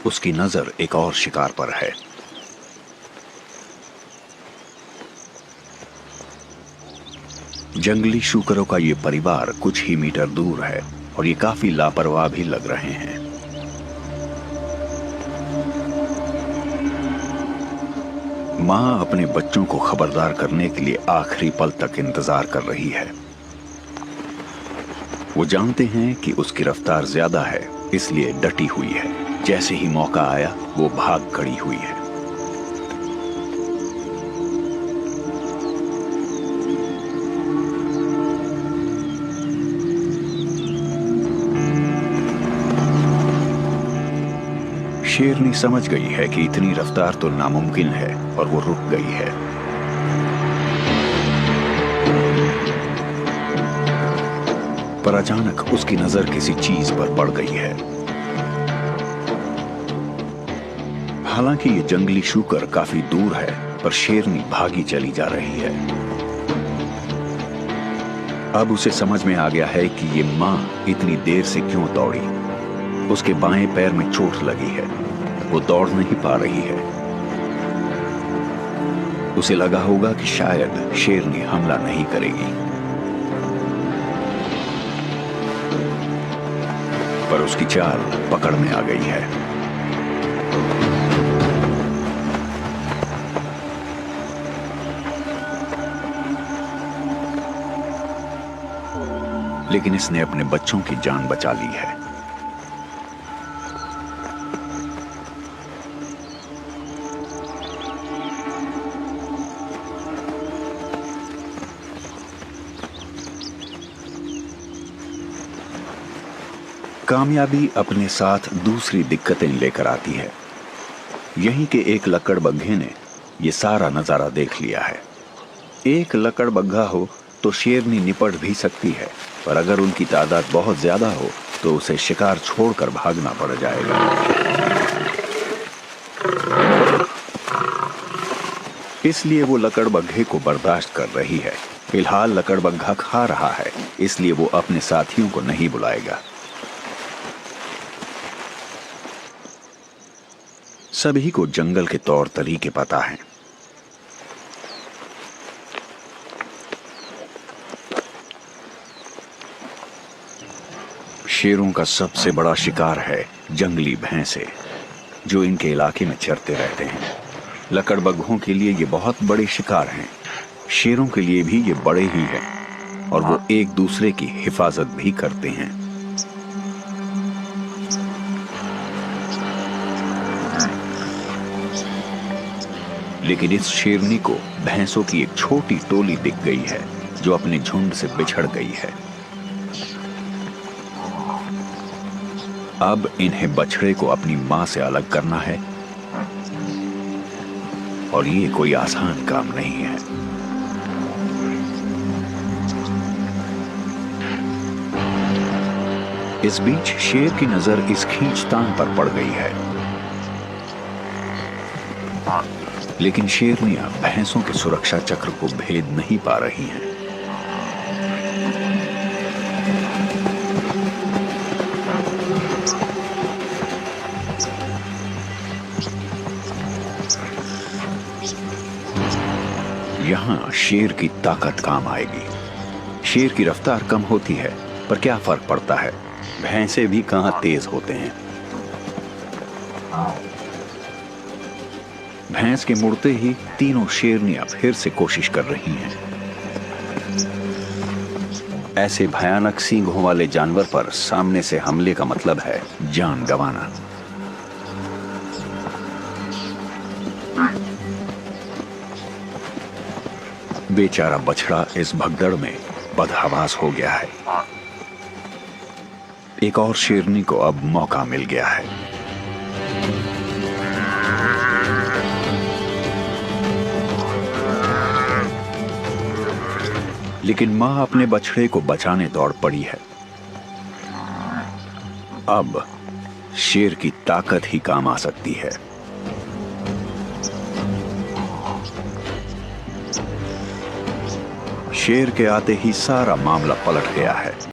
उसकी नजर एक और शिकार पर है। जंगली शूकरों का ये परिवार कुछ ही मीटर दूर है और ये काफी लापरवाह भी लग रहे हैं। मां अपने बच्चों को खबरदार करने के लिए आखिरी पल तक इंतजार कर रही है। वो जानते हैं कि उसकी रफ्तार ज्यादा है, इसलिए डटी हुई है। जैसे ही मौका आया वो भाग खड़ी हुई है। शेरनी समझ गई है कि इतनी रफ्तार तो नामुमकिन है और वो रुक गई है। पर अचानक उसकी नजर किसी चीज पर पड़ गई है। हालांकि ये जंगली शूकर काफी दूर है, पर शेरनी भागी चली जा रही है। अब उसे समझ में आ गया है कि ये मां इतनी देर से क्यों दौड़ी। उसके बाएं पैर में चोट लगी है, वो दौड़ नहीं पा रही है। उसे लगा होगा कि शायद शेरनी हमला नहीं करेगी, पर उसकी चाल पकड़ में आ गई है। लेकिन इसने अपने बच्चों की जान बचा ली है। कामयाबी अपने साथ दूसरी दिक्कतें लेकर आती है। यहीं के एक लकड़बग्घे ने यह सारा नजारा देख लिया है। एक लकड़बग्घा हो तो शेरनी निपट भी सकती है, पर अगर उनकी तादाद बहुत ज्यादा हो तो उसे शिकार छोड़कर भागना पड़ जाएगा। इसलिए वो लकड़बग्घे को बर्दाश्त कर रही है। फिलहाल लकड़बग्घा खा रहा है, इसलिए वो अपने साथियों को नहीं बुलाएगा। सभी को जंगल के तौर तरीके पता है। शेरों का सबसे बड़ा शिकार है जंगली भैंसे, जो इनके इलाके में चरते रहते हैं। लकड़बग्घों के लिए ये बहुत बड़े शिकार हैं। शेरों के लिए भी ये बड़े ही हैं और वो एक दूसरे की हिफाजत भी करते हैं। लेकिन इस शेरनी को भैंसों की एक छोटी टोली दिख गई है, जो अपने झुंड से बिछड़ गई है। अब इन्हें बछड़े को अपनी मां से अलग करना है, और ये कोई आसान काम नहीं है। इस बीच शेर की नजर इस खींचतान पर पड़ गई है। लेकिन शेरनियां भैंसों के सुरक्षा चक्र को भेद नहीं पा रही हैं। यहां शेर की ताकत काम आएगी। शेर की रफ्तार कम होती है, पर क्या फर्क पड़ता है, भैंसे भी कहां तेज होते हैं। भैंस के मुड़ते ही तीनों शेरनियां फिर से कोशिश कर रही हैं। ऐसे भयानक सींगों वाले जानवर पर सामने से हमले का मतलब है जान गंवाना। बेचारा बछड़ा इस भगदड़ में बदहवास हो गया है। एक और शेरनी को अब मौका मिल गया है। लेकिन मां अपने बछड़े को बचाने दौड़ पड़ी है। अब शेर की ताकत ही काम आ सकती है। शेर के आते ही सारा मामला पलट गया है।